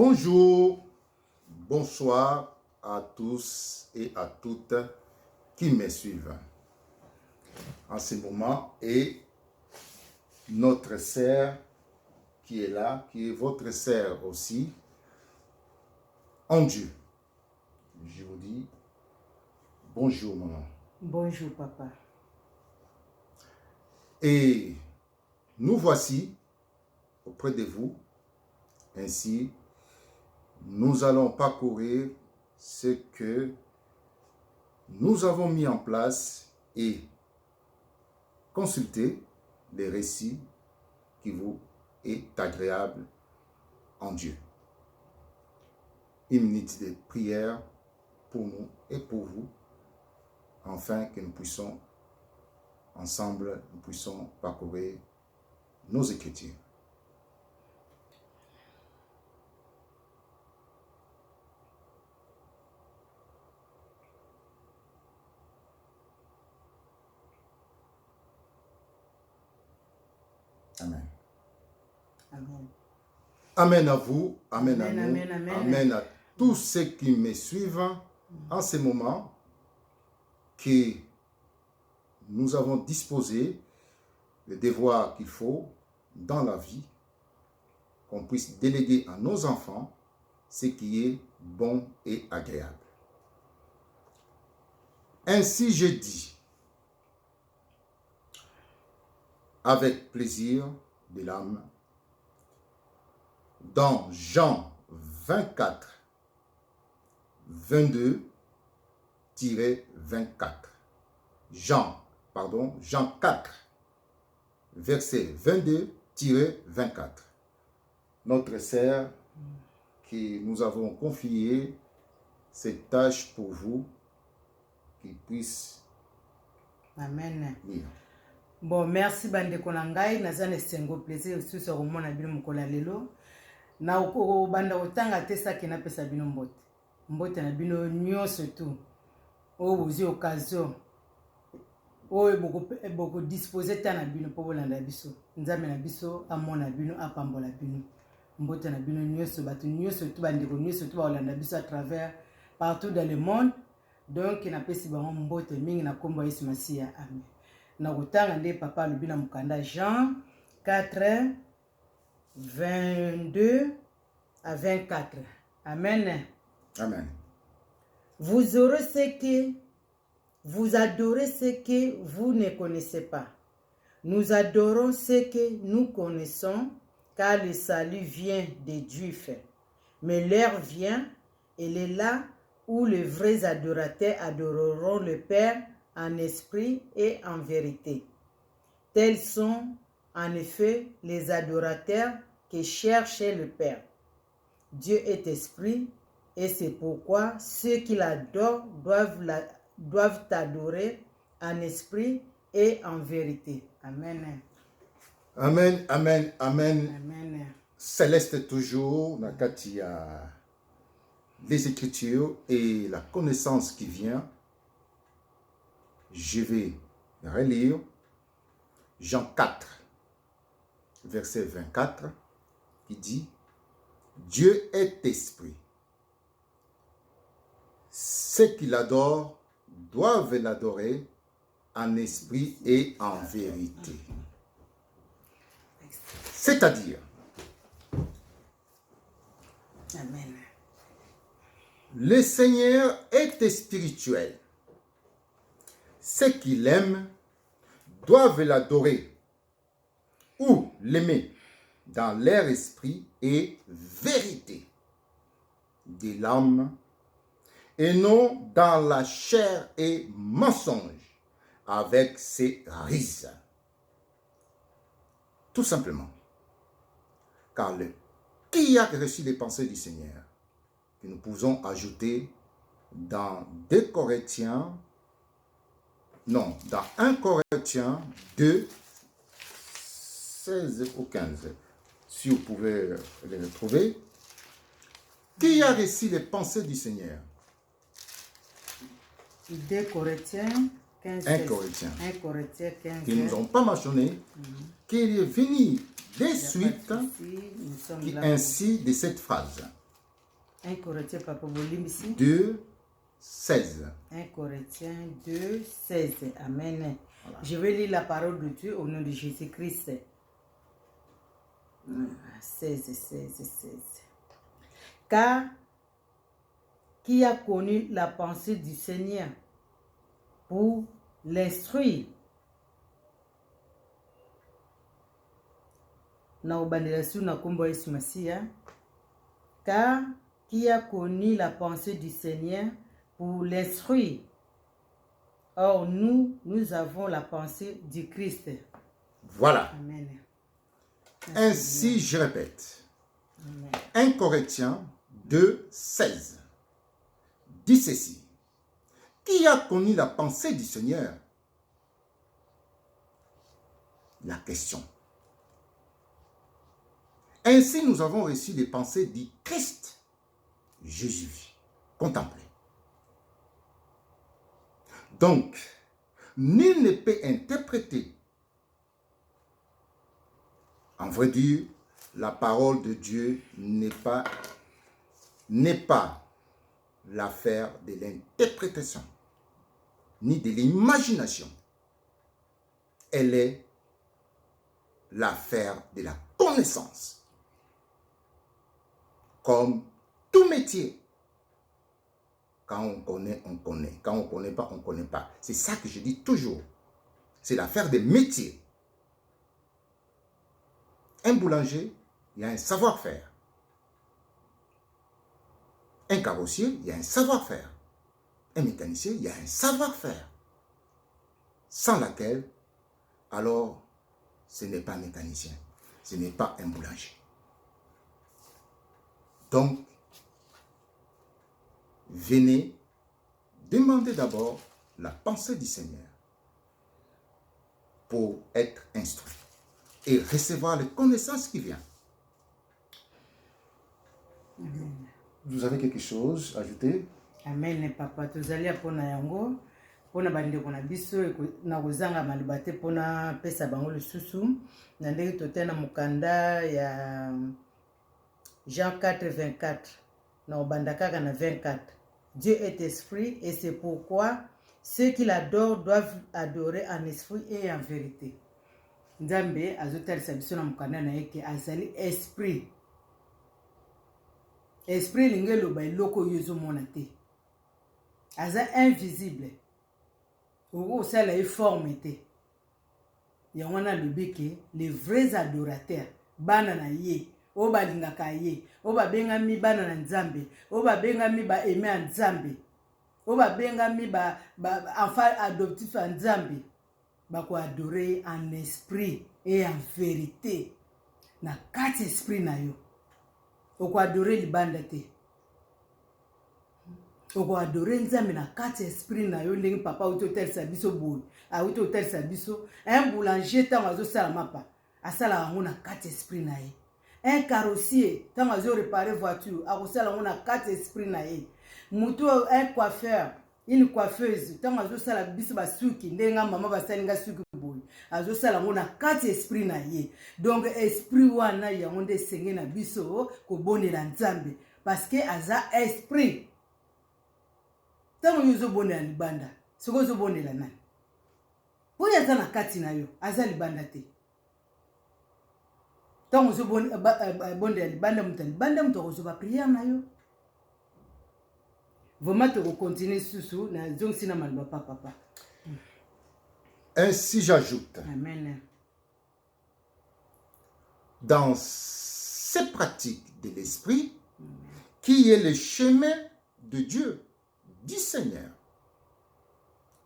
Bonjour, bonsoir à tous et à toutes qui me suivent en ce moment et notre sœur qui est là, qui est votre sœur aussi, en Dieu. Je vous dis bonjour maman. Bonjour papa. Et nous voici auprès de vous. Ainsi, nous allons parcourir ce que nous avons mis en place et consulter les récits qui vous est agréable en Dieu. Une minute de prière pour nous et pour vous, afin que nous puissions ensemble, nous puissions parcourir nos Écritures. Amen. Amen. Amen à vous, amen, Amen, à nous, amen, amen. amen à tous ceux qui me suivent en ce moment que nous avons disposé le devoir qu'il faut dans la vie, qu'on puisse déléguer à nos enfants ce qui est bon et agréable. Ainsi je dis, avec plaisir de l'âme, dans Jean 24, 22-24. Jean 4, verset 22-24. Notre sœur qui nous avons confié cette tâche pour vous, qui puisse Amen. lire. Bon, merci bandeko na ngai, naza na sengo plaisir susu komona bino mokola lelo. Na banda otanga te saki na pesa bino mbote. Mbote na bino nyonso tu. O ozi occasion. O boko disposer ta na bino po bolanda biso. Nzambe na biso amona bino apambola bino. Mbote na bino nyonso batu nyonso tu bandeko nyonso tu bolanda biso à travers partout dans le monde. Donc na pesi bango mbote mingi na kombo Yesu Masiya. Amen. Na kotanga nde papa lobi na mukanda Jean 4 22 à 24. Amen. Amen. Vous adorez ce que vous ne connaissez pas. Nous adorons ce que nous connaissons, car le salut vient des Juifs. Mais l'heure vient, elle est là, où les vrais adorateurs adoreront le Père en esprit et en vérité. Tels sont en effet les adorateurs qui cherchent le Père. Dieu est esprit et c'est pourquoi ceux qui l'adorent doivent adorer en esprit et en vérité. Amen. Amen, amen, amen. Amen. Céleste toujours, Nakatia, les Écritures et la connaissance qui vient. Je vais relire Jean 4, verset 24, qui dit « Dieu est esprit. Ceux qui l'adorent doivent l'adorer en esprit et en vérité. » C'est-à-dire, Amen. le Seigneur est spirituel. Ceux qui l'aiment doivent l'adorer ou l'aimer dans leur esprit et vérité de l'âme et non dans la chair et mensonge avec ses rises. Tout simplement. Car qui a reçu les pensées du Seigneur que nous pouvons ajouter dans 2 Corinthiens, non, dans 1 Corinthiens 2, 16 ou 15. Si vous pouvez les retrouver. Qui a reçu les pensées du Seigneur? 2 Corinthiens 15. 1 Corinthiens. 1 Corinthiens 15. Qui nous ont pas mentionné, qu'il est venu de suite, qui ainsi de cette phrase. 1 Corinthiens, papa, bolimbisi. 2, 16. 1 Corinthiens 2, 16. Amen. Voilà. Je vais lire la parole de Dieu au nom de Jésus-Christ. 16, 16, 16. Car qui a connu la pensée du Seigneur pour l'instruire? Car qui a connu la pensée du Seigneur pour l'instruire? Or, nous avons la pensée du Christ. Voilà. Amen. Ainsi, je répète. Amen. 1 Corinthiens 2, 16. Dit ceci. Qui a connu la pensée du Seigneur? La question. Ainsi, nous avons reçu les pensées du Christ, Jésus. Contemplez. Donc, nul ne peut interpréter. En vrai dire, la parole de Dieu n'est pas l'affaire de l'interprétation, ni de l'imagination. Elle est l'affaire de la connaissance. Comme tout métier. Quand on connaît, on connaît. Quand on ne connaît pas, on ne connaît pas. C'est ça que je dis toujours. C'est l'affaire des métiers. Un boulanger, il y a un savoir-faire. Un carrossier, il y a un savoir-faire. Un mécanicien, il y a un savoir-faire. Sans laquelle, alors, ce n'est pas un mécanicien. Ce n'est pas un boulanger. Donc, venez demander d'abord la pensée du Seigneur pour être instruit et recevoir les connaissances qui viennent. Amen. Vous avez quelque chose à ajouter? Amen, papa. Tozali apona yango. Pona bandeko na biso na kozanga maloba te pona pesa bango lisusu. Na ndenge totena mukanda ya Jean 4, 24. Na obandakaka na 24. Dieu est esprit et c'est pourquoi ceux qui l'adorent doivent adorer en esprit et en vérité. Nzambe azotalisa biso na mukanda na yeke azali esprit. Esprit linge loba eloko yozo mona te. Aza invisible. Oko sala e forme te. Yango na lobeke les vrais adorateurs bana na ye. O balingaka ye. O babengami bana na Nzambe. O babengami ba aimé en Nzambe. O babengami ba enfant adoptif en Nzambe. Bako adorer en esprit et en vérité. Na kati esprit na yo. Oko adorer libanda te. Oko adorer Nzambe na kati esprit na yo ndenge papa uto telsa biso boy. A uto telsa biso un boulanger tant azo sala mapa. Asala ngo na kati esprit na ye. Un carrossier tant azo réparer voiture, a sala ngo na kati esprit na ye. Mutu un coiffeur, une coiffeuse tant azo sala biso basuki ndenga mama basalinga suki boy. Azo sala ngo na kati esprit na ye. Donc esprit wana yango nde senge na biso ko bonela Nzambe parce que aza esprit. Tango yozo bonela libanda, soko zo bonela nani? Boya aza na kati na yo, aza libanda te. Tango zo bonela libanda mutu akozo ba prière na yo. Vraiment to continuer susu na zong sina malba papa. Ainsi, j'ajoute. Amen. Dans ces pratiques de l'esprit, qui est le chemin de Dieu, du Seigneur.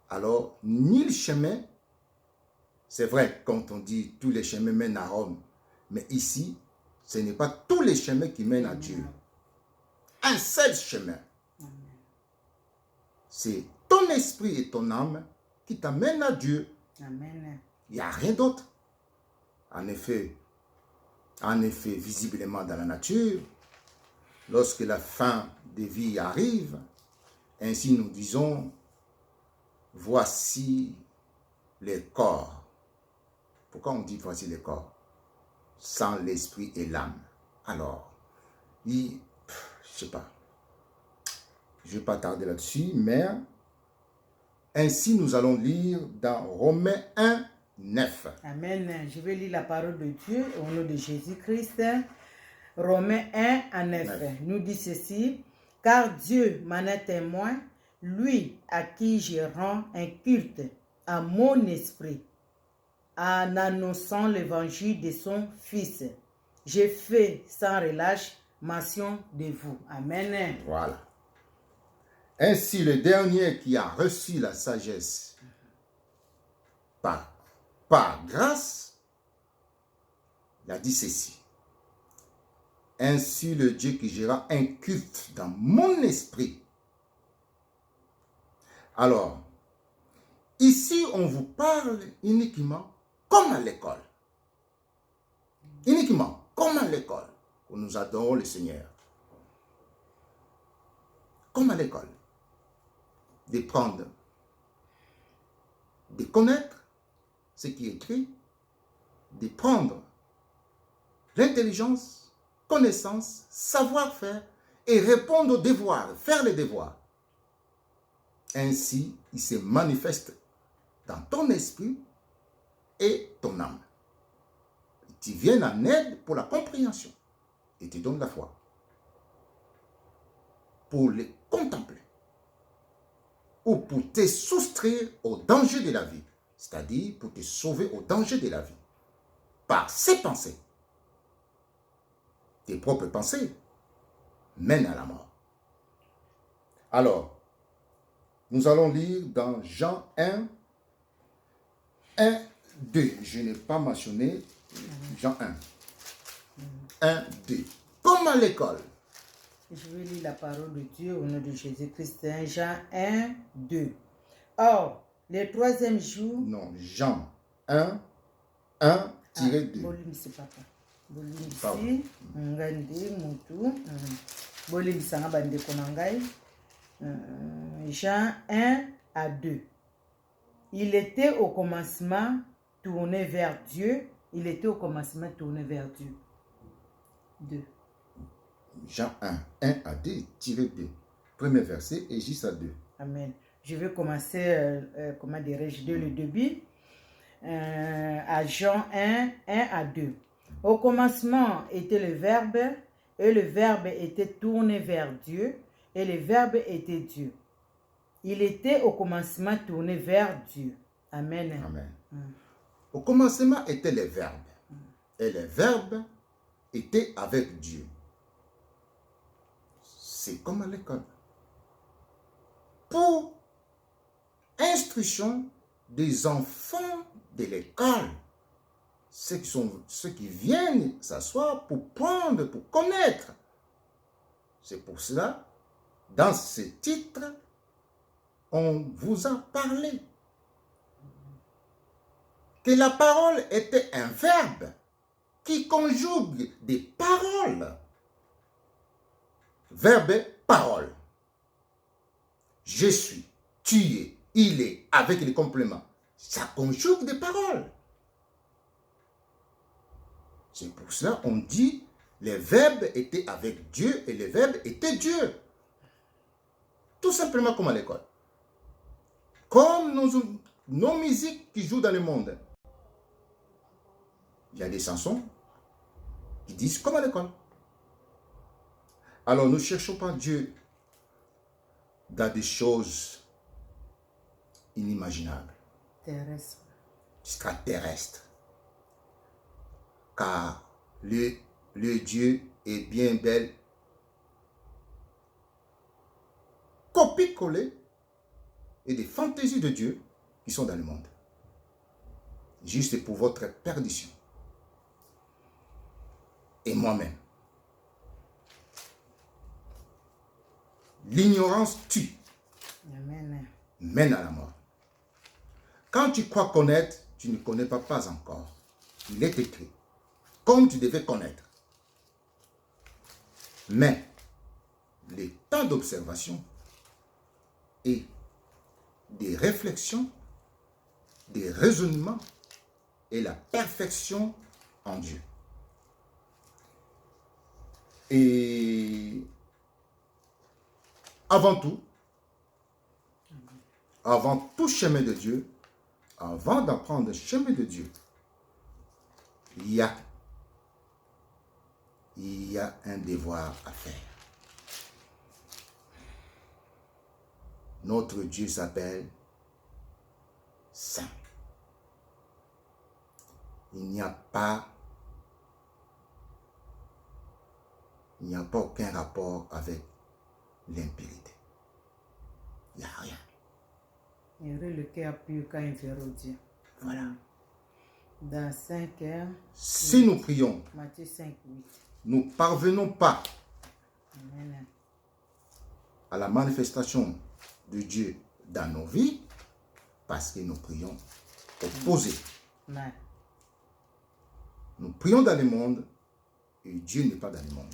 Alors, nul chemin, c'est vrai, quand on dit tous les chemins mènent à Rome, mais ici, ce n'est pas tous les chemins qui mènent à Dieu. Un seul chemin. C'est ton esprit et ton âme qui t'amènent à Dieu. Amen. Il n'y a rien d'autre. En effet, visiblement dans la nature, lorsque la fin des vies arrive, ainsi nous disons, voici les corps. Pourquoi on dit voici les corps? Sans l'esprit et l'âme. Alors, je sais pas, Je ne vais pas tarder là-dessus, mais ainsi nous allons lire dans Romains 1, 9. Amen. Je vais lire la parole de Dieu au nom de Jésus-Christ. Romains 1 à 9 nous dit ceci. Car Dieu m'en est témoin, lui à qui je rends un culte à mon esprit, en annonçant l'évangile de son Fils. J'ai fait sans relâche mention de vous. Amen. Voilà. Ainsi, le dernier qui a reçu la sagesse par grâce, il a dit ceci. Ainsi, le Dieu qui gérera un culte dans mon esprit. Alors, ici, on vous parle uniquement comme à l'école. Uniquement comme à l'école, où nous adorons le Seigneur. Comme à l'école. De prendre, de connaître ce qui est écrit, de prendre l'intelligence, connaissance, savoir-faire et répondre aux devoirs, faire les devoirs. Ainsi, il se manifeste dans ton esprit et ton âme. Tu viens en aide pour la compréhension et tu donnes la foi pour les contempler ou pour te soustraire au danger de la vie, c'est-à-dire pour te sauver au danger de la vie par ses pensées. Tes propres pensées mènent à la mort. Alors, nous allons lire dans Jean 1, 2. Je n'ai pas mentionné Jean 1, 2. Comme à l'école. Je vais lire la parole de Dieu au nom de Jésus-Christ. Jean 1, 2. Or, le troisième jour... Non, Jean 1, 1-2. Bolimbisi papa. Bolimbisi, ngandi, mutu. Bolimbisa nga bandeko na ngai. Jean 1 à 2. Il était au commencement tourné vers Dieu. Il était au commencement tourné vers Dieu. 2. Jean 1 à 2, tiré 2. Premier verset et juste à 2. Amen. Je vais commencer, comment dirais-je, de le début. À Jean 1 à 2. Au commencement était le Verbe, et le Verbe était tourné vers Dieu, et le Verbe était Dieu. Il était au commencement tourné vers Dieu. Amen. Amen. Au commencement était le Verbe, et le Verbe était avec Dieu. C'est comme à l'école. Pour instruction des enfants de l'école, ceux qui viennent s'asseoir pour prendre, pour connaître. C'est pour cela, dans ce titre, on vous a parlé que la parole était un verbe qui conjugue des paroles. Verbe, parole. Je suis, tu es, il est, avec les compléments. Ça conjugue des paroles. C'est pour cela qu'on dit les verbes étaient avec Dieu et les verbes étaient Dieu. Tout simplement comme à l'école. Comme nos musiques qui jouent dans le monde. Il y a des chansons qui disent comme à l'école. Alors, ne cherchons pas Dieu dans des choses inimaginables, extraterrestres. Car le Dieu est bien belle. Copie-coller et des fantaisies de Dieu qui sont dans le monde. Juste pour votre perdition. Et moi-même. L'ignorance tue. Amen. Mène à la mort. Quand tu crois connaître, tu ne connais pas encore. Il est écrit. Comme tu devais connaître. Mais, le temps d'observation et des réflexions, des raisonnements et la perfection en Dieu. Et avant tout chemin de Dieu, avant d'apprendre le chemin de Dieu, il y a un devoir à faire. Notre Dieu s'appelle Saint. Il n'y a pas aucun rapport avec l'impurité. Il n'y a rien. Le cœur pur quand il verra Dieu. Voilà. Dans 5 heures, Si nous prions, Matthieu 5, 8. nous ne parvenons pas Amen. à la manifestation de Dieu dans nos vies parce que nous prions opposés. Amen. Nous prions dans le monde et Dieu n'est pas dans le monde.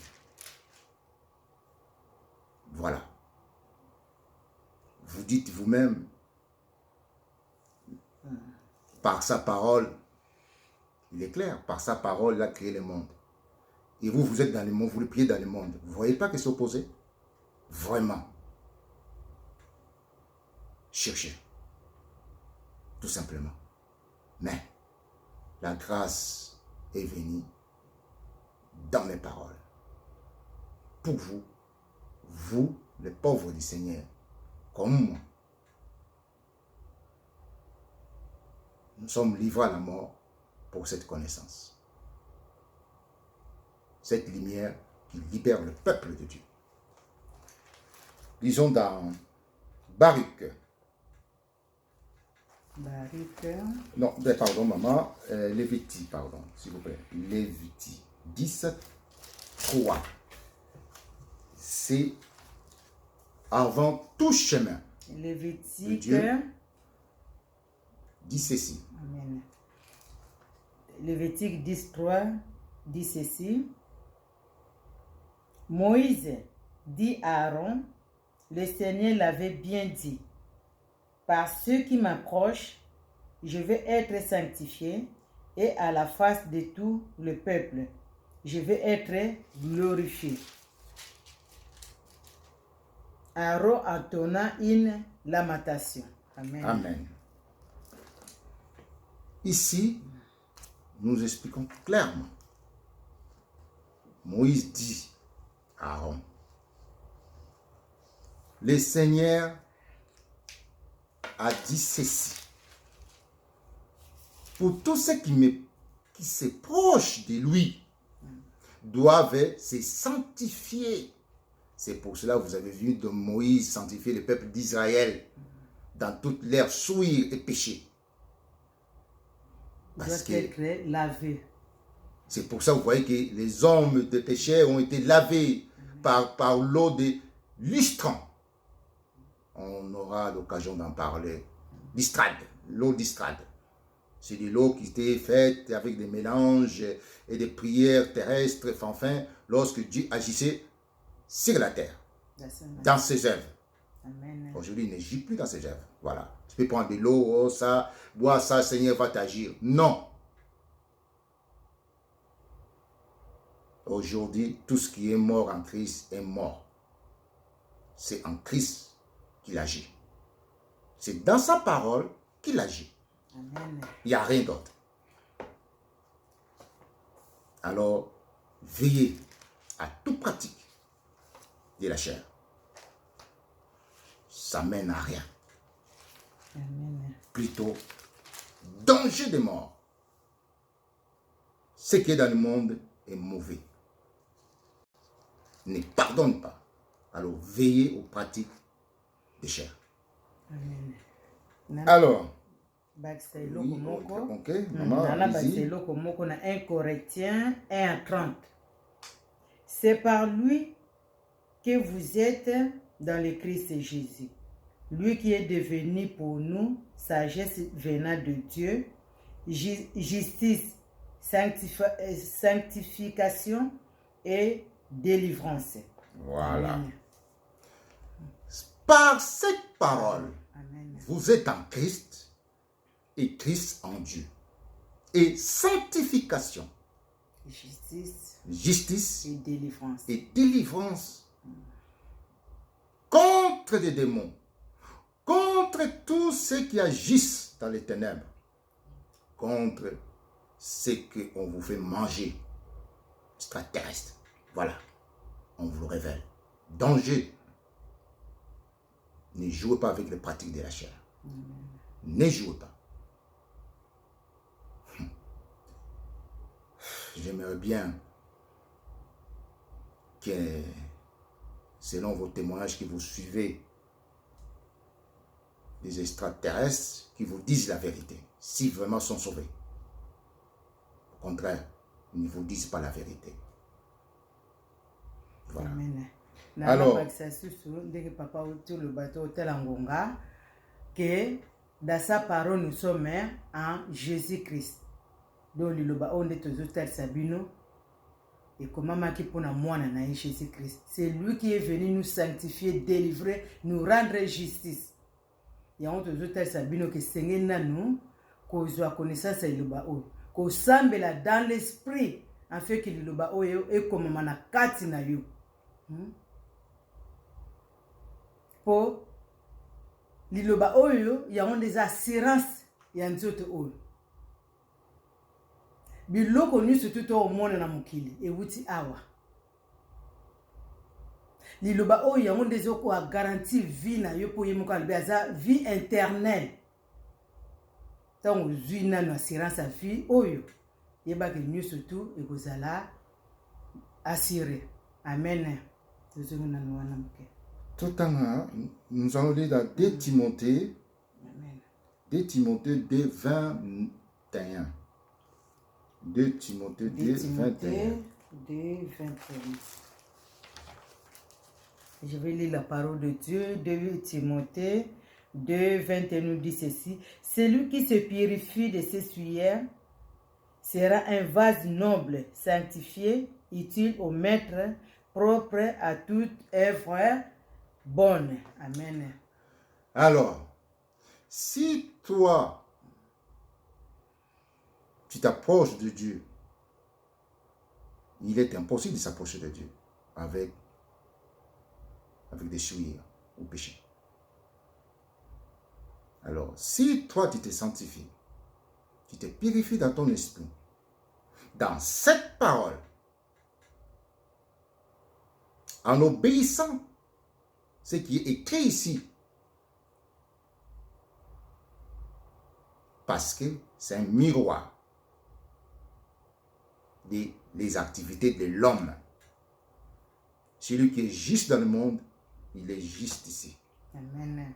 Voilà. Vous dites vous-même, par sa parole, il est clair, par sa parole, il a créé le monde. Et vous, vous êtes dans le monde, vous le priez dans le monde. Vous ne voyez pas que c'est opposé? Vraiment. Cherchez. Tout simplement. Mais la grâce est venue dans mes paroles. Pour vous, les pauvres du Seigneur, comme moi. Nous sommes livrés à la mort pour cette connaissance. Cette lumière qui libère le peuple de Dieu. Lisons dans Baruch. Non, pardon, maman. Lévitique, pardon, s'il vous plaît. Lévitique 17, 3. C'est avant tout chemin. Lévitique. Dieu dit ceci. Amen. Lévitique 10, 3 dit ceci. Moïse dit à Aaron, le Seigneur l'avait bien dit. Par ceux qui m'approchent, je vais être sanctifié et à la face de tout le peuple, je vais être glorifié. Aaron entonna une lamentation. Amen. Amen. Ici, nous expliquons clairement. Moïse dit à Aaron, le Seigneur a dit ceci. Pour tous ceux qui se prochent de lui, doivent se sanctifier. C'est pour cela que vous avez vu de Moïse sanctifier le peuple d'Israël dans toute leur souillure et péché. Parce que lavé. C'est pour ça que vous voyez que les hommes de péché ont été lavés par l'eau de l'Istran. On aura l'occasion d'en parler. L'istrade, l'eau d'Istrade. C'est de l'eau qui était faite avec des mélanges et des prières terrestres. Enfin, lorsque Dieu agissait sur la terre, dans ses œuvres. Aujourd'hui, il n'agit plus dans ses œuvres. Voilà. Tu peux prendre de l'eau, oh, ça, bois ça, Seigneur va t'agir. Non. Aujourd'hui, tout ce qui est mort en Christ est mort. C'est en Christ qu'il agit. C'est dans sa parole qu'il agit. Amen. Il n'y a rien d'autre. Alors, veillez à toute pratique de la chair. Ça mène à rien. Amen. Plutôt, danger de mort. Ce qui est dans le monde est mauvais. Ne pardonne pas. Alors, veillez aux pratiques de chair. Amen. Alors, oui, ok, maman, allez-y. 1 Corinthiens 1:30. C'est par lui que vous êtes dans le Christ Jésus. Lui qui est devenu pour nous sagesse venant de Dieu, justice, sanctification et délivrance. Voilà. Amen. Par cette parole, Amen. vous êtes en Christ et Christ en Dieu. Et sanctification, Justice et et délivrance. Contre maîtres des démons, contre tous ceux qui agissent dans les ténèbres, contre ceux qu'on vous fait manger, extraterrestres. Voilà, on vous le révèle. Danger. Ne jouez pas avec les pratiques de la chair. Ne jouez pas. J'aimerais bien que, selon vos témoignages que vous suivez, des extraterrestres qui vous disent la vérité, si vraiment sont sauvés. Au contraire, ils ne vous disent pas la vérité. Voilà. Amen. Alors, Papa, le bateau que dans sa parole nous sommes en Jésus-Christ. Donc le bateau on est tous Sabino et comment maki pour moi na Jésus-Christ. C'est lui qui est venu nous sanctifier, délivrer, nous rendre justice. Et on te dit Sabino que Seigneur na nous kozwa connaissance le bateau, ko sambela dans l'esprit en fait que le bateau est comme mana kati na yo. Po liloba oyo ya on des assurances ya nzoto oyo biloko nyuso tuto omona na mokili ewuti awa liloba oyo ya on des oko a garantie vie na yo po yemoka albeaza vie éternelle tant zui na assurance à vie oyo yeba ke nyuso tu ekozala assuré. Amen. Tout en nous allons lire dans 2 Timothée, 2 Timothée 2, 21. 2 Timothée 2, 21. Je vais lire la parole de Dieu. 2 Timothée 2, 21 nous dit ceci. Celui qui se purifie de ses souillures sera un vase noble, sanctifié, utile au maître, propre à toute œuvre bonne. Amen. Alors, si toi, tu t'approches de Dieu, il est impossible de s'approcher de Dieu avec des souillures ou péché. Alors, si toi, tu te sanctifies, tu te purifies dans ton esprit, dans cette parole, en obéissant ce qui est écrit ici, parce que c'est un miroir des activités de l'homme. Celui qui est juste dans le monde, il est juste ici. Amen.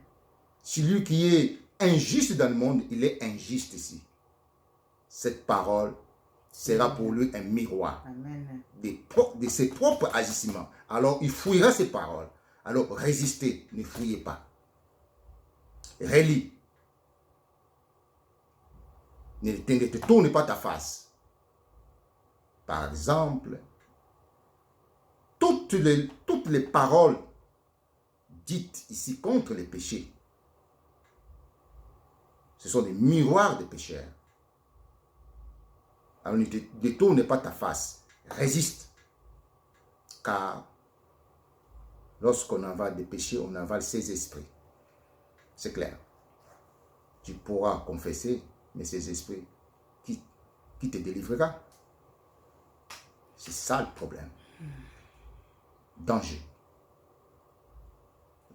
Celui qui est injuste dans le monde, il est injuste ici. Cette parole sera pour lui un miroir. Amen. De ses propres agissements. Alors, il fouillera ces paroles. Alors, résistez, ne fouillez pas. Relis. Ne te tourne pas ta face. Par exemple, toutes les paroles dites ici contre les péchés, ce sont des miroirs des pécheurs. Alors, ne te détourne pas ta face. Résiste. Car lorsqu'on avale des péchés, on avale ses esprits. C'est clair. Tu pourras confesser, mais ces esprits, qui te délivrera? C'est ça le problème. Danger.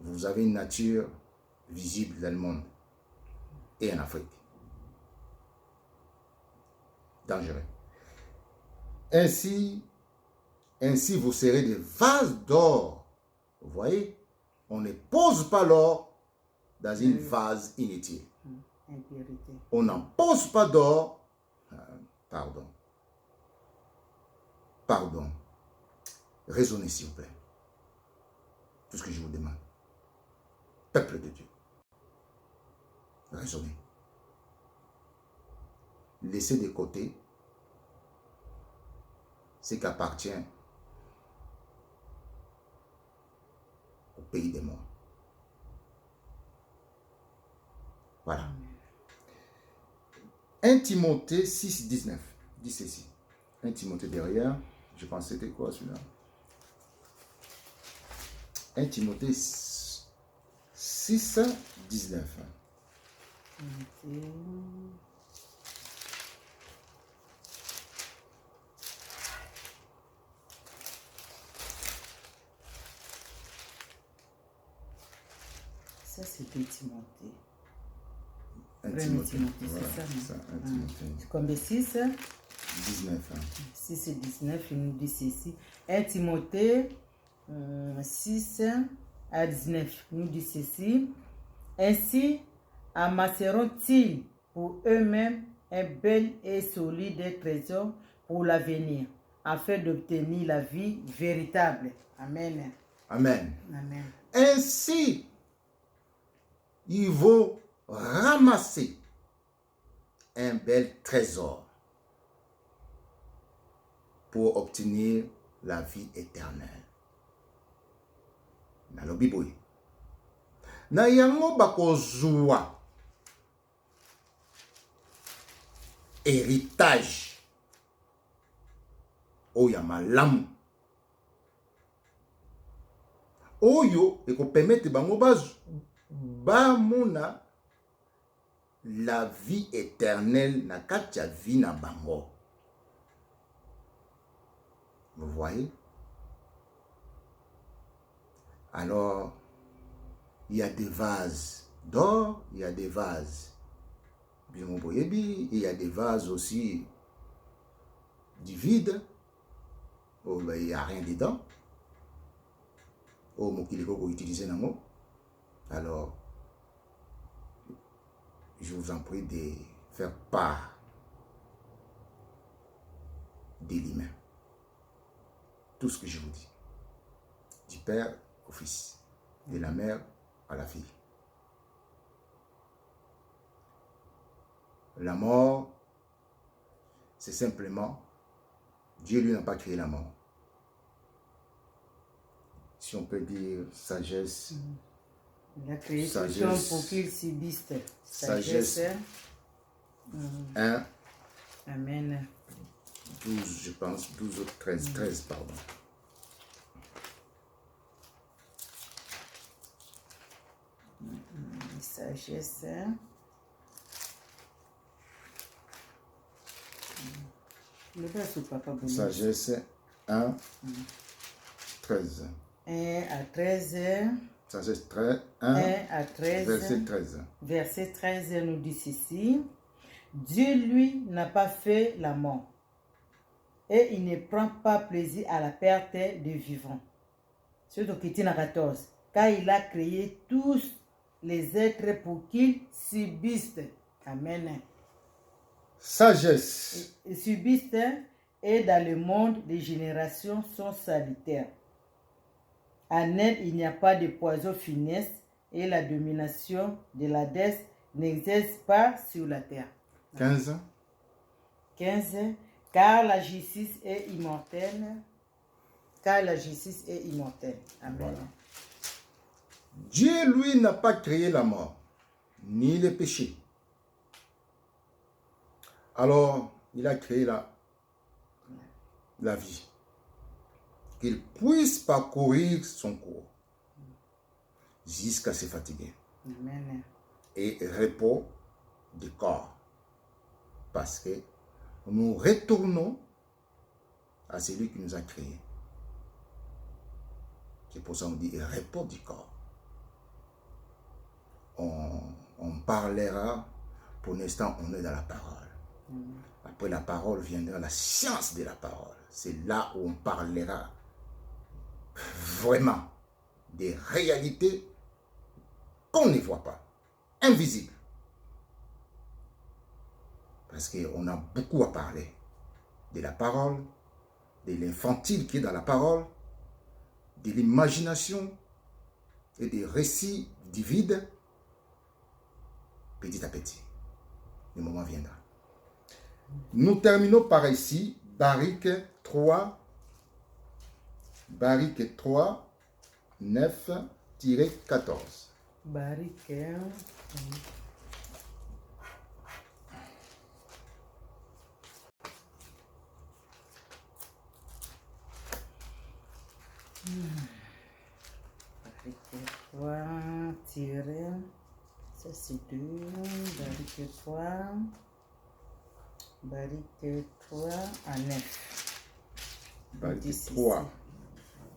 Vous avez une nature visible dans le monde et en Afrique. Dangereux. Ainsi vous serez des vases d'or. Vous voyez, on ne pose pas l'or dans une vase inutile. Impurité. On n'en pose pas d'or. Pardon. Raisonnez s'il vous plaît. Tout ce que je vous demande. Peuple de Dieu. Raisonnez. Laissez de côté ce qui appartient au pays des morts. Voilà. 1 Timothée 6, 19 dit ceci. 1 Timothée derrière. Je pense que c'était quoi celui-là? 1 Timothée 6, 19. Ça, c'est 2 Timothée. 1 Premier Timothée. Timothée, Voilà, c'est ça, non? ça, 1 Timothée. Combien 6? 19. 6 et 19, il nous dit ceci. 1 Timothée 6 à 19, il nous dit ceci. Ainsi amasseront-ils pour eux-mêmes un bel et solide trésor pour l'avenir, afin d'obtenir la vie véritable. Amen. Amen. Amen. Ainsi, ils vont ramasser un bel trésor pour obtenir la vie éternelle. Nalobi boye. Na yango bakozwa héritage oya malamu oyo ekopermettre bango bamona la vie éternelle na kati ya vie na bango. Vous voyez? Alors, il y a des vases d'or, il y a des vases bien boyebi, il y a des vases aussi du vide, où il n'y a rien dedans. Au mokili ko utiliser nango. Alors, je vous en prie de faire part de l'humain. Tout ce que je vous dis. Du père au fils, de la mère à la fille. La mort, c'est simplement, Dieu lui n'a pas créé la mort. Si on peut dire sagesse. Il a créé tout homme pour qu'il subsiste. Sagesse. 1. Amen. 12, je pense, 12 ou 13, 13, pardon. Sagesse. Le verset papa bonheur. Sagesse 1, 13. 1 à 13. Sagesse 1 à 13. Verset 13. Verset 13 nous dit ceci. Dieu, lui, n'a pas fait la mort. Et il ne prend pas plaisir à la perte des vivants. C'est au Kétina 14. Car il a créé tous les êtres pour qu'ils subsistent. Amen. Sagesse. Et subsistent, et dans le monde, les générations sont salutaires. En elle, il n'y a pas de poison funeste et la domination de la déesse n'exerce pas sur la terre. 15. 15. Car la justice est immortelle. Car la justice est immortelle. Amen. Voilà. Dieu, lui, n'a pas créé la mort, ni le péché. Alors, il a créé la vie. Qu'il puisse parcourir son cours jusqu'à se fatiguer. Amen. Et repos du corps. Parce que nous retournons à celui qui nous a créés. C'est pour ça qu'on dit repos du corps. On parlera, pour l'instant, on est dans la parole. Après la parole viendra la science de la parole. C'est là où on parlera vraiment des réalités qu'on ne voit pas, invisibles. Parce qu'on a beaucoup à parler de la parole, de l'infantile qui est dans la parole, de l'imagination et des récits du vide. Petit à petit, le moment viendra. Nous terminons par ici, Baruch 3, 9-14. Baruch. Baruch 3, tirer. Ça c'est 2, barrique 3, barrique 3 à 9. Barrique 3,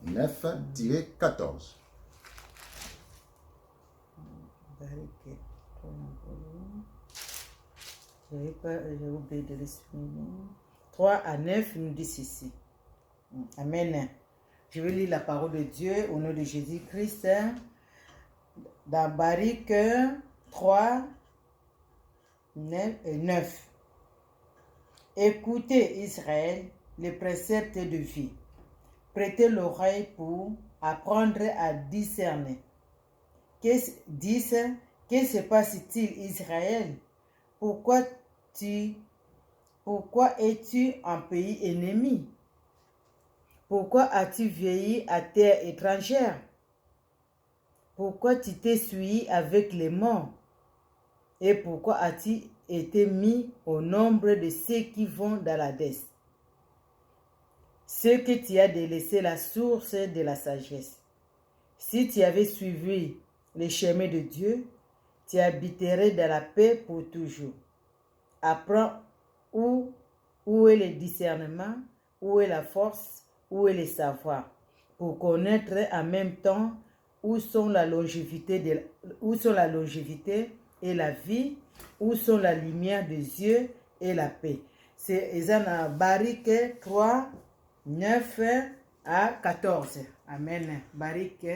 9, tiré 14. Barrique 3, j'ai oublié de le souligner. 3 à 9 nous dit ceci. Amen. Je vais lire la parole de Dieu au nom de Jésus-Christ. Dans Barrique 3, 9. Écoutez Israël, les préceptes de vie. Prêtez l'oreille pour apprendre à discerner. Que se passe-t-il Israël? Pourquoi es-tu en pays ennemi? Pourquoi as-tu vieilli à terre étrangère? Pourquoi tu t'es souillé avec les morts? Et pourquoi as-tu été mis au nombre de ceux qui vont dans la l'Hadès? Ce que tu as délaissé la source de la sagesse. Si tu avais suivi les chemins de Dieu, tu habiterais dans la paix pour toujours. Apprends où est le discernement, où est la force, où est le savoir, pour connaître en même temps où sont la longévité et la vie, où sont la lumière des yeux et la paix. C'est dans Barrique 3, 9 à 14. Amen. Barrique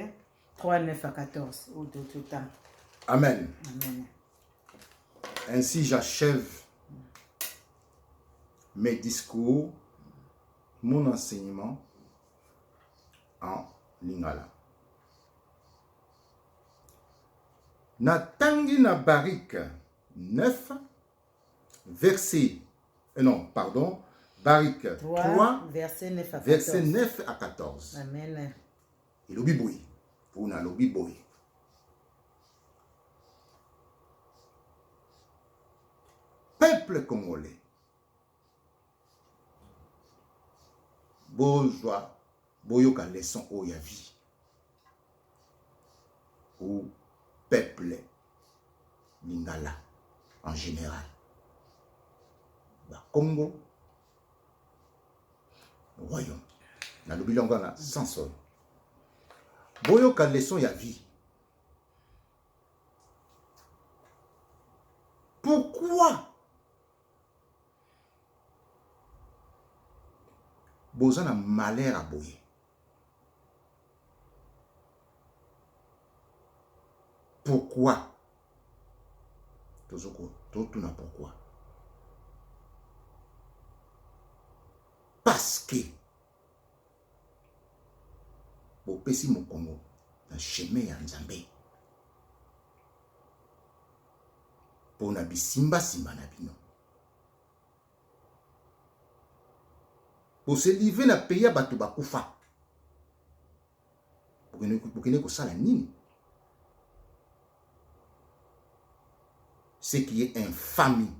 3, 9 à 14. Ou de tout temps. Amen. Amen. Ainsi j'achève mes discours, mon enseignement en lingala. Natangi na Barrique 9, Barrique 3, verset 9 à 14. Verset 9 à 14. Amen. Et l'obiboui. Pour l'obiboui. Peuple congolais. Bourgeois, boyoka leçon o ya vie. Ou peuple lingala en général. Congo, royaume. Na lobilongana sans sol. Boyoka leçon ya vie. Pourquoi boza na malheur à boye? Pourquoi? Tout na pourquoi? Parce que bopesi mo Congo na chemin ya Nzambe. Pona bisimba simba na bino. Pour se livrer na pays ya bato bakufa. Bokene kosala nini? Ce qui est infamie.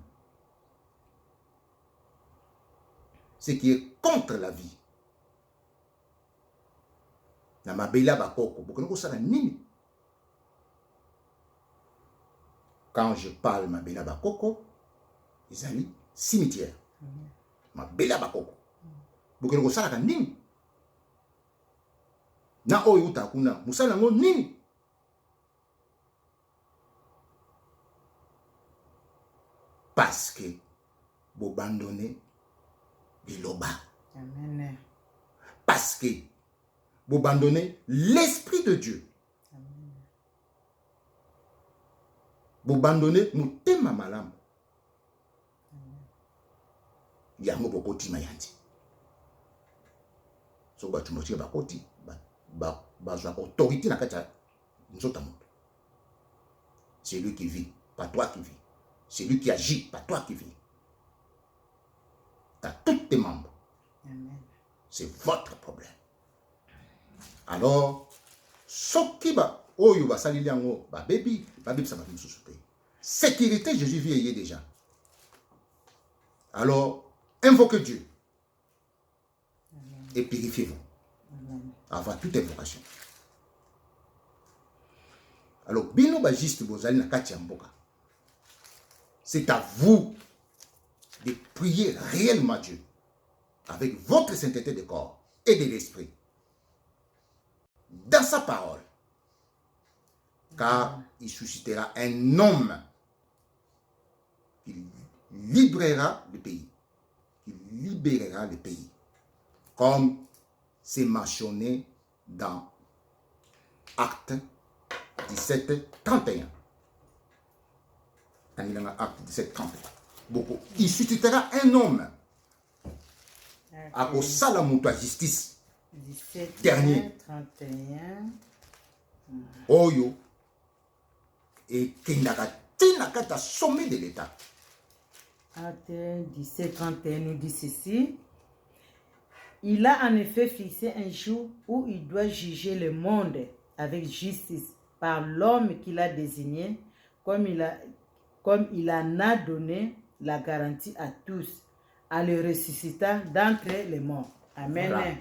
Ce qui est contre la vie. Na mabela bakoko, bokene kosala nini? Quand je parle mabela bakoko, ezali cimetière. Mabela bakoko. Bokene kosala ka nini? Na oyo utakuna, musala ngo nini? Parce que vous abandonnez Biloba. Amen. Parce que vous abandonnez l'Esprit de Dieu. Amen. Vous abandonnez Mutema Malam. Yango bokoti mayandi. So batu motie bakoti bazwa autorité na kata nzota moto. C'est lui qui vit, pas toi qui vis. C'est lui qui agit, pas toi qui vis. T'as tous tes membres. Amen. C'est votre problème. Alors, soki ba oyo ba salili yango ba baby ça va nous souper. Sécurité, Jésus vieillit déjà. Alors, invoquez Dieu. Amen. Et purifiez-vous. Avant toute invocation. Alors, bino ba juste bozali na kati ya mboka. C'est à vous de prier réellement Dieu avec votre sainteté de corps et de l'esprit dans sa parole. Car il suscitera un homme qui libérera le pays. Qui libérera le pays. Comme c'est mentionné dans Acte 17, 31. Acte 17, 31. Il suscitera un homme à kosala mutu justice 17, dernier 31. Oyo et kendaka tina kata sommet de l'État. Acte 17, 31 nous dit ceci. Il a en effet fixé un jour où il doit juger le monde avec justice par l'homme qu'il a désigné, comme il en a donné la garantie à tous, en le ressuscitant d'entre les morts. Amen. Voilà.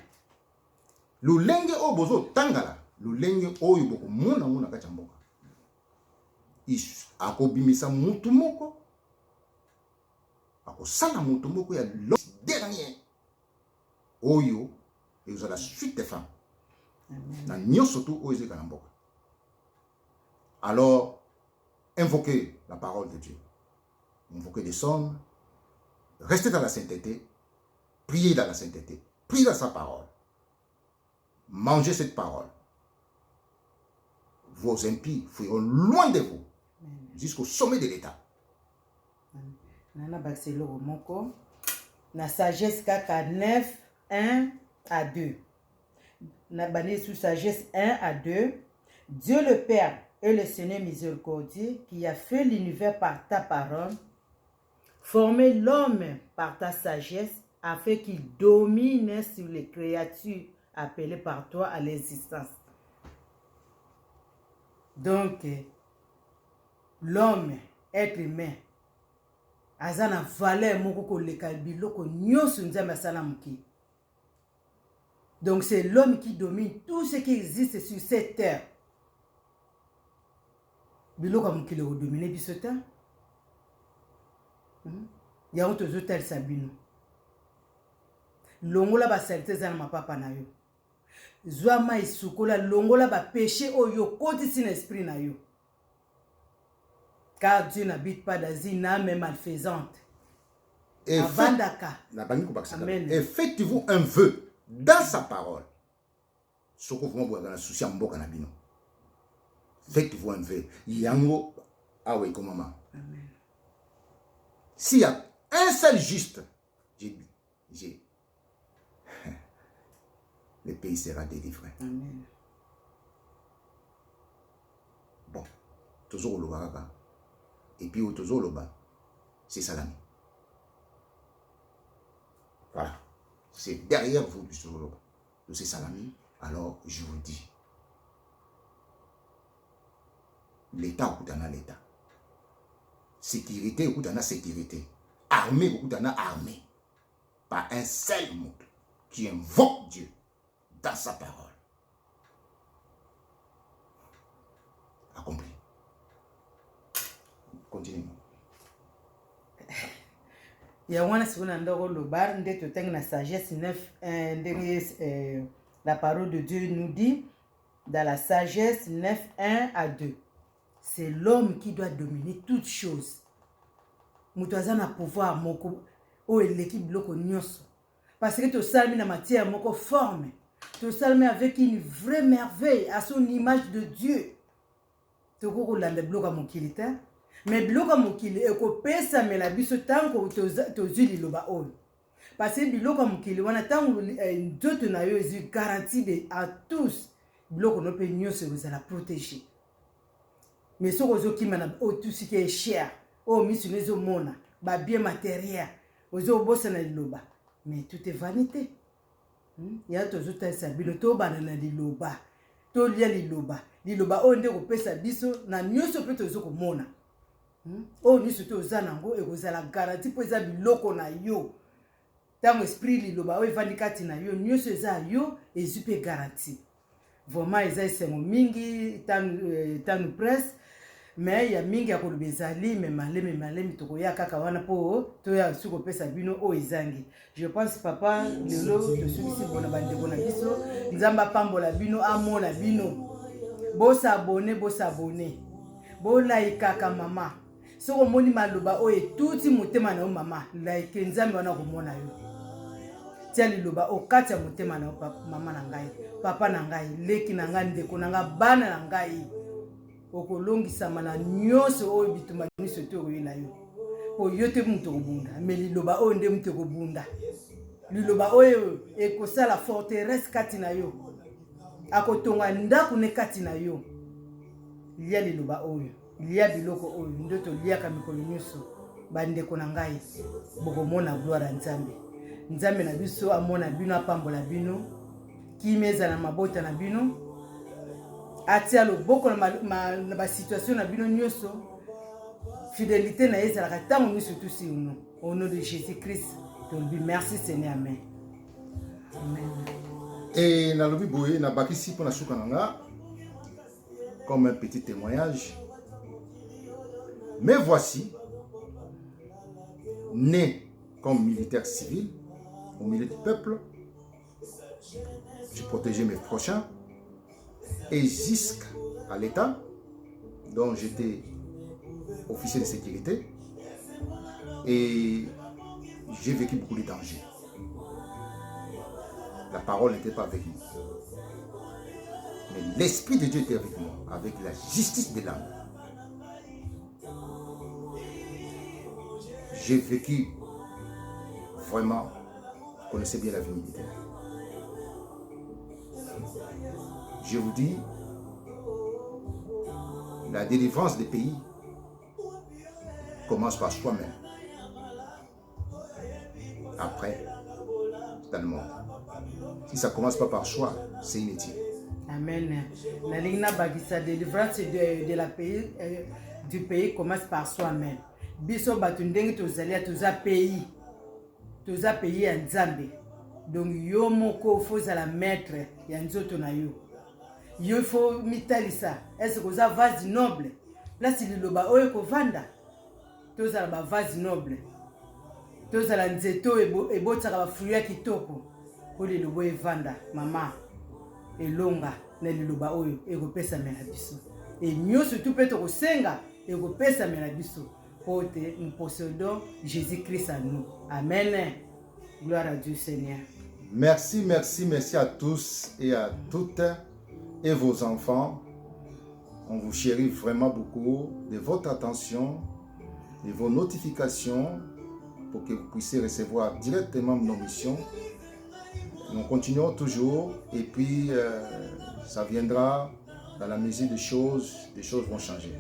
Lulenge o bozo tangala, lulenge oyo boko mona mona kati ya mboka. Akobimisa mutu moko, akosala mutu moko ya dernier oyo ezala suite de fin. Na nyonso tu oyo ezeka na mboka. Alors, invoquez la parole de Dieu. Invoquez des sommes. Restez dans la sainteté. Priez dans la sainteté. Priez dans sa parole. Mangez cette parole. Vos impies fuiront loin de vous. Jusqu'au sommet de l'État. Nana Baxelo Moko. Na sagesse kaka 9, 1 à 2. Na bané sous sagesse 1 à 2. Dieu le Père et le Seigneur miséricordieux qui a fait l'univers par ta parole, formé l'homme par ta sagesse, afin qu'il domine sur les créatures appelées par toi à l'existence. Donc, l'homme, être humain, azana valeur moko ko leka biloko nyoso nzambe asala muki. Donc, c'est l'homme qui domine tout ce qui existe sur cette terre. Biloko mukile ko dominer bisota. Ya on tozo tel sabino. Longola ba salite zana mapapa na yo. Zwa ma isukola longola ba péché oyo koti sin esprit na yo. Car Dieu n'habite pas dans une âme malfaisante. Et Amen. et faites-vous un vœu dans sa parole. Soko vous m'envoie dans la souci en boka na bino. Faites-vous un vœu. Yango awe komama. Amen. S'il y a un seul juste, le pays sera délivré. Amen. Bon, toujours le Waraga. Et puis, toujours le bas, c'est Salami. Voilà. C'est derrière vous du Solo. C'est Salami. Alors, je vous dis, l'État ou dans l'État. Sécurité ou dans la sécurité. Armée ou dans la armée. Pas un seul mot qui invoque Dieu dans sa parole. Accompli. Continue. Ya wana sikuna ndoko lobar nde toteng na sagesse 9 la parole de Dieu nous dit dans la sagesse 9 1 à 2. C'est l'homme qui doit dominer toutes choses. Mutuaza na pouvoir moko o eleki bloko nyonso. Parce que to salmi na matière moko forme. To salmi avec une vraie merveille à son image de Dieu. To ko landa bloka mokilita. Mais biloko mokili ekopesa mela biso tango tozwi liloba oyo. Parce que biloko mokili wana tango nzoto na yo ezi garantie à tous. Biloko no pe nyonso ezala protéger. Mais ce que na tout ce qui est cher, misu nezo mona, ba bien matériel, ozo bossa na liloba. Mais tout est vanité. Ya tozo tesa bino to bana na liloba. To lia liloba. Liloba o nde ko pesa biso na nyonso pe tozo ko mona. Ni surtout aux anango et aux la garantie pour les biloko na yo. Tant esprit liloba o evandikati na yo nyonso eza yo et zupe garantie. vraiment eza esengo mingi tanu presse mais ya mingi ya koloba ezali memalemi tokoya kaka wana mpo toya suki kopesa bino oyo ezangi. Je pense papa lelo tosukisi bona bandeko na biso, nzambe apambola bino, amona bino. Bosabone bolaikaka mama soko omoni maloba oyo etuti motema na yo mama, like nzambe wana komona yo. Tia liloba okati ya motema na yo mama na ngai, papa na ngai, leki na ngai, ndeko na ngai, bana na ngai, okolongisama na nyonso oyo bitumba nyonso te okoyela yo. Po yo te mutu kobunda, me liloba oyo nde mutu kobunda. Liloba oyo ekosala forteresse kati na yo, akotonga ndako ne kati na yo. Lia liloba oyo, lia biloko oyo ndo toliaka mikolo nyonso. Bandeko na ngai, bokomona gloire ya Nzambe. Nzambe na biso amona bino, apambola bino, kimeza na mabota na bino, atia loboko na ba situation na bino nyonso. Fidélité na ezalaka tango nyonso tusi uno. Au nom de Jésus-Christ, tolobi merci Seigneur, amen. Amen. Et na lobi boye na bakisi pour na suka nanga comme un petit témoignage. Mais voici, né comme militaire civil au milieu du peuple, je protégeais mes prochains et jusqu'à l'État dont j'étais officier de sécurité et j'ai vécu beaucoup de dangers. La parole n'était pas avec moi. Mais l'Esprit de Dieu était avec moi, avec la justice de l'âme. J'ai vécu vraiment, vous connaissez bien la vie militaire. Je vous dis, la délivrance des pays commence par soi-même. Après, c'est dans le monde. Si ça ne commence pas par soi, c'est inutile. Amen. La ligne bagisa délivrance de la pays, du pays commence par soi-même. Biso batundenge tozalia toza pays ya Nzambe. Donc yo moko faut la maître ya nzoto na yo. Yo faut mitalisa. Est-ce que ça vase noble? Là si liloba oyo ko vanda. Toza ba vase noble. Toza la nzeto ebotaka ba fruit kitoko. Ko liloba evanda mama elonga na liloba oyo ekopesa mena biso. Et nyonso tout peut ko senga ekopesa mena biso. Nous possédons Jésus-Christ à nous. Amen. Gloire à Dieu Seigneur. Merci à tous et à toutes et vos enfants. On vous chérit vraiment beaucoup de votre attention, de vos notifications pour que vous puissiez recevoir directement nos missions. Nous continuons toujours et puis ça viendra dans la mesure des choses vont changer.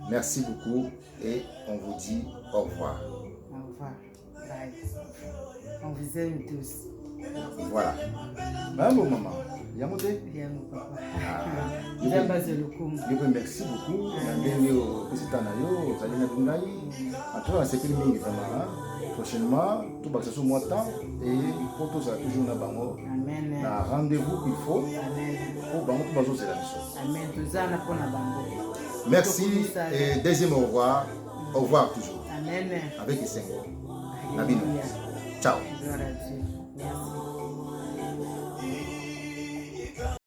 Merci beaucoup et on vous dit au revoir. Au revoir. Bye. On vous aime tous. Voilà. Bravo maman. Yamote. Bien papa. Je vous remercie beaucoup. Prochainement, tout va se faire moins temps et pour tout ça toujours na bango. Amen. Na rendez-vous qu'il faut. Amen. Pour bango tout bazo c'est la mission. Amen. Tout ça na pona bango. Merci et deuxième au revoir. Au revoir toujours. Amen. Avec les cinq. Nabino. Ciao. Gloire à Dieu. Merci.